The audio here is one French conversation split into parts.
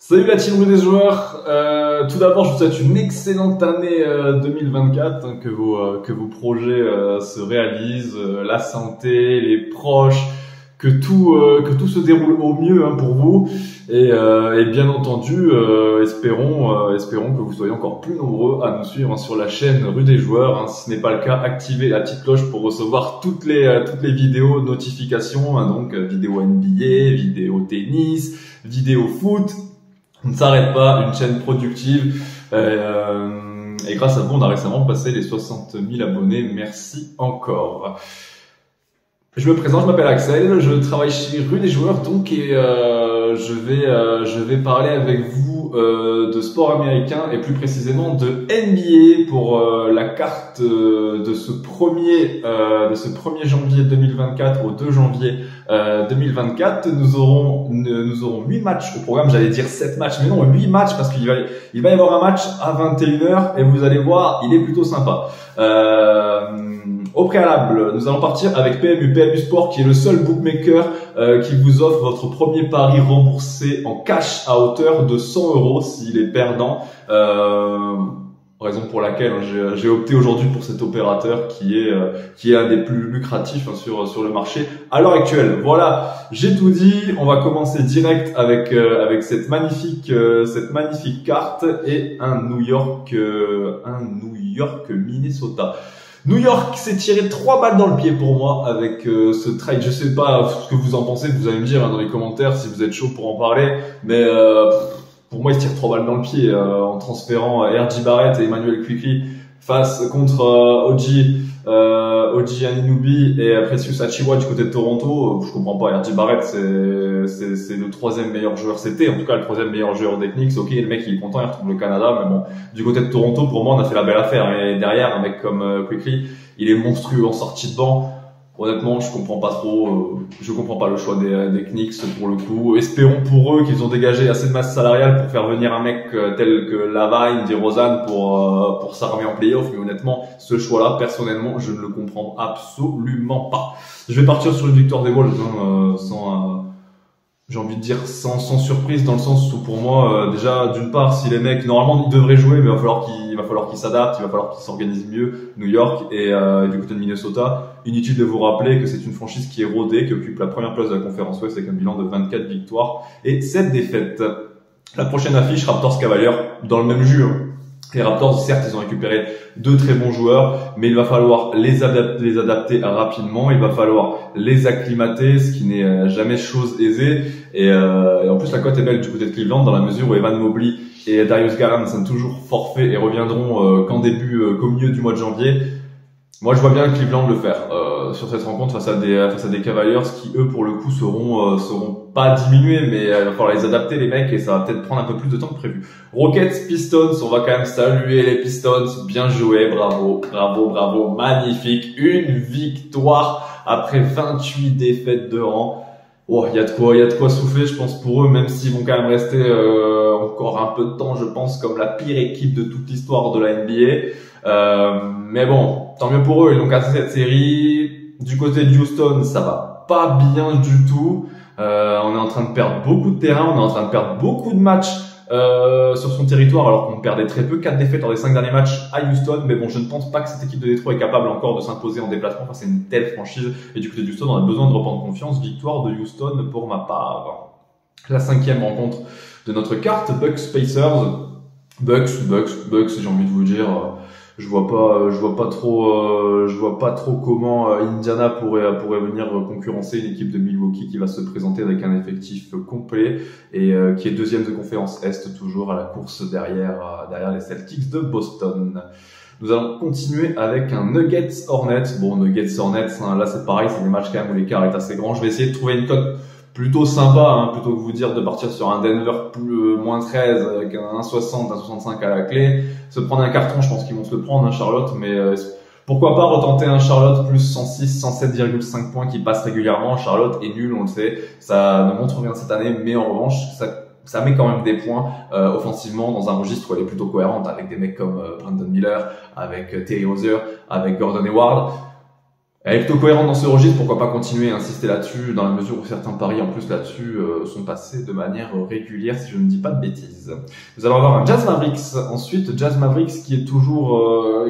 Salut la team des joueurs, tout d'abord je vous souhaite une excellente année 2024, hein, que vos projets se réalisent, la santé, les proches, que tout se déroule au mieux, hein, pour vous et bien entendu espérons que vous soyez encore plus nombreux à nous suivre, hein, sur la chaîne Rue des Joueurs, hein. Si ce n'est pas le cas, activez la petite cloche pour recevoir toutes les vidéos notifications, hein, donc vidéo NBA, vidéo tennis, vidéo foot. On ne s'arrête pas, une chaîne productive et grâce à vous on a récemment passé les 60 000 abonnés, merci encore. Je me présente, je m'appelle Axel, je travaille chez Rue des Joueurs donc et je vais parler avec vous de sport américain et plus précisément de NBA pour la carte de ce 1er janvier 2024 au 2 janvier 2024. Nous aurons 8 matchs au programme, j'allais dire 7 matchs, mais non, 8 matchs parce qu'il va y avoir un match à 21h et vous allez voir, il est plutôt sympa. Au préalable, nous allons partir avec PMU Sport qui est le seul bookmaker qui vous offre votre premier pari remboursé en cash à hauteur de 100 € s'il est perdant. Raison pour laquelle j'ai opté aujourd'hui pour cet opérateur qui est un des plus lucratifs, hein, sur le marché à l'heure actuelle. Voilà, j'ai tout dit. On va commencer direct avec cette magnifique carte et un New York Minnesota. New York s'est tiré 3 balles dans le pied pour moi avec ce trade. Je sais pas ce que vous en pensez, vous allez me dire, hein, dans les commentaires si vous êtes chaud pour en parler, mais pour moi il se tire 3 balles dans le pied en transférant R.J. Barrett et Emmanuel Quickley contre OG Anunoby et Precious Achiuwa du côté de Toronto. Je comprends pas, R.J. Barrett c'est le 3e meilleur joueur, c'était en tout cas le 3e meilleur joueur des Knicks. Ok, le mec il est content, il retrouve le Canada, mais bon, du côté de Toronto pour moi on a fait la belle affaire, et derrière un mec comme Quickley, il est monstrueux en sortie de banc. Honnêtement, je comprends pas le choix des Knicks pour le coup. Espérons pour eux qu'ils ont dégagé assez de masse salariale pour faire venir un mec tel que Lavine, DeRozan pour s'armer en playoff. Mais honnêtement, ce choix-là, personnellement, je ne le comprends absolument pas. Je vais partir sur une victoire des Wolves, j'ai envie de dire sans surprise, dans le sens où pour moi, déjà d'une part, si les mecs normalement ils devraient jouer, mais il va falloir qu'ils s'adaptent, il va falloir qu'ils s'organisent mieux. New York et du côté de Minnesota, inutile de vous rappeler que c'est une franchise qui est rodée, qui occupe la première place de la conférence Ouest avec un bilan de 24 victoires et 7 défaites. La prochaine affiche, Raptors Cavaliers, dans le même jus, hein. Les Raptors, certes, ils ont récupéré 2 très bons joueurs, mais il va falloir les adapter rapidement. Il va falloir les acclimater, ce qui n'est jamais chose aisée. Et en plus, la cote est belle du côté de Cleveland, dans la mesure où Evan Mobley et Darius Garland sont toujours forfaits et reviendront qu'au milieu du mois de janvier. Moi, je vois bien Cleveland le faire sur cette rencontre face à des Cavaliers qui, eux, pour le coup, seront pas diminués, mais il va falloir les adapter, les mecs, et ça va peut-être prendre un peu plus de temps que prévu. Rockets, Pistons, on va quand même saluer les Pistons. Bien joué, bravo, magnifique. Une victoire après 28 défaites de rang. Oh, il y a de quoi souffler, je pense, pour eux, même s'ils vont quand même rester encore un peu de temps, je pense, comme la pire équipe de toute l'histoire de la NBA. Mais bon, tant mieux pour eux, ils ont cassé cette série. Du côté de Houston, ça va pas bien du tout. On est en train de perdre beaucoup de terrain, on est en train de perdre beaucoup de matchs sur son territoire, alors qu'on perdait très peu, 4 défaites dans les 5 derniers matchs à Houston. Mais bon, je ne pense pas que cette équipe de Détroit est capable encore de s'imposer en déplacement face à une telle franchise. Et du côté de Houston, on a besoin de reprendre confiance. Victoire de Houston pour ma part. La 5e rencontre de notre carte, Bucks Pacers. Bucks, j'ai envie de vous dire, je vois pas trop comment Indiana pourrait venir concurrencer une équipe de Milwaukee qui va se présenter avec un effectif complet et qui est 2e de conférence Est, toujours à la course derrière les Celtics de Boston. Nous allons continuer avec un Nuggets Hornets. Bon, Nuggets Hornets, hein, là c'est pareil, c'est des matchs quand même où l'écart est assez grand. Je vais essayer de trouver une cote plutôt sympa, hein, plutôt que vous dire de partir sur un Denver moins 13 avec un 1,60, 1,65 à la clé. Se prendre un carton, je pense qu'ils vont se le prendre, hein, Charlotte, mais pourquoi pas retenter un Charlotte plus 106, 107,5 points qui passe régulièrement. Charlotte est nul, on le sait, ça ne montre rien cette année, mais en revanche, ça met quand même des points offensivement dans un registre où elle est plutôt cohérente, avec des mecs comme Brandon Miller, avec Terry Rozier, avec Gordon Hayward. Elle est plutôt cohérente dans ce registre, pourquoi pas continuer à insister là-dessus, dans la mesure où certains paris en plus là-dessus sont passés de manière régulière, si je ne dis pas de bêtises. Nous allons avoir un Jazz Mavericks, ensuite Jazz Mavericks qui est toujours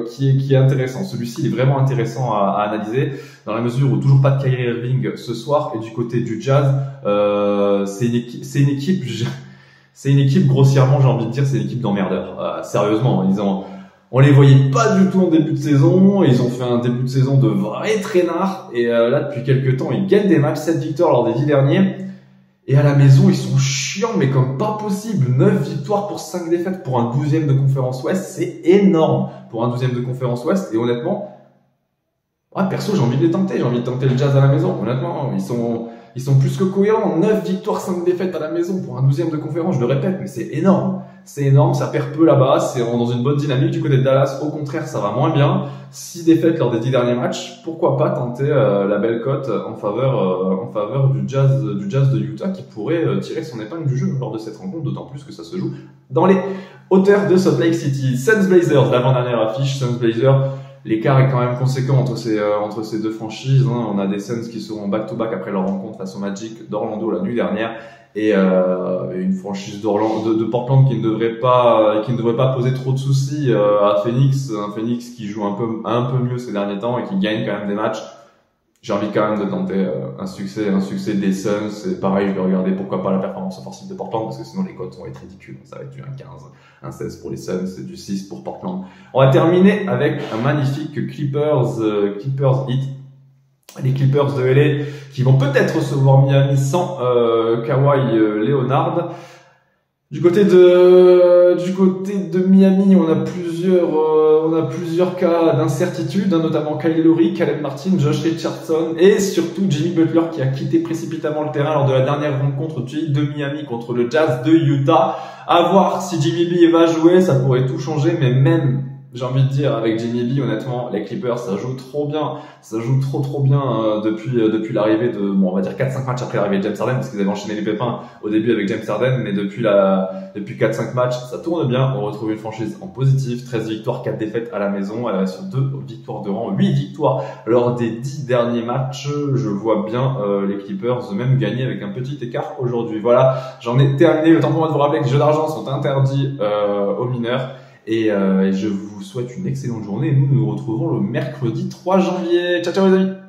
qui est intéressant. Celui-ci il est vraiment intéressant à analyser, dans la mesure où toujours pas de Kyrie Irving ce soir, et du côté du Jazz, c'est une équipe grossièrement, j'ai envie de dire, c'est une équipe d'emmerdeurs. Sérieusement, on les voyait pas du tout en début de saison, ils ont fait un début de saison de vrais traînards, et là depuis quelques temps ils gagnent des matchs, 7 victoires lors des 10 derniers, et à la maison ils sont chiants mais comme pas possible. 9 victoires pour 5 défaites pour un 12e de conférence Ouest, c'est énorme pour un 12e de conférence Ouest, et honnêtement, ouais, perso j'ai envie de le Jazz à la maison, honnêtement, ils sont plus que cohérents. 9 victoires, 5 défaites à la maison pour un 12e de conférence, je le répète, mais c'est énorme. C'est énorme, ça perd peu là-bas, c'est dans une bonne dynamique. Du côté de Dallas, au contraire, ça va moins bien. 6 défaites lors des 10 derniers matchs. Pourquoi pas tenter la belle cote en faveur du Jazz de Utah, qui pourrait tirer son épingle du jeu lors de cette rencontre, d'autant plus que ça se joue dans les hauteurs de Salt Lake City. Suns Blazers, l'avant-dernière affiche. Suns Blazers, l'écart est quand même conséquent entre ces deux franchises. On a des Suns qui seront back-to-back après leur rencontre face au Magic d'Orlando la nuit dernière, et une franchise de Portland qui ne devrait pas poser trop de soucis à Phoenix, un Phoenix qui joue un peu mieux ces derniers temps et qui gagne quand même des matchs. J'ai envie quand même de tenter un succès des Suns. Et pareil, je vais regarder pourquoi pas la performance offensive de Portland, parce que sinon les cotes vont être ridicules. Ça va être du 1,15, 1,16 pour les Suns, c'est du 6 pour Portland. On va terminer avec un magnifique Clippers Heat. Les Clippers de LA qui vont peut-être recevoir Miami sans Kawhi Leonard. Du côté de Miami, on a plusieurs cas d'incertitude, notamment Kyle Lowry, Caleb Martin, Josh Richardson et surtout Jimmy Butler qui a quitté précipitamment le terrain lors de la dernière rencontre de Miami contre le Jazz de Utah. À voir si Jimmy B va jouer, ça pourrait tout changer, mais même, j'ai envie de dire, avec Jimmy B, honnêtement, les Clippers, ça joue trop bien. Ça joue trop bien depuis l'arrivée de, on va dire 4-5 matchs après l'arrivée de James Harden, parce qu'ils avaient enchaîné les pépins au début avec James Harden, mais depuis 4-5 matchs, ça tourne bien. On retrouve une franchise en positif, 13 victoires, 4 défaites à la maison. Elle reste sur 2 victoires de rang, 8 victoires lors des 10 derniers matchs. Je vois bien les Clippers même gagner avec un petit écart aujourd'hui. Voilà, j'en ai terminé. Le temps pour moi de vous rappeler que les jeux d'argent sont interdits aux mineurs. Et je vous souhaite une excellente journée. Nous nous retrouvons le mercredi 3 janvier. Ciao ciao les amis.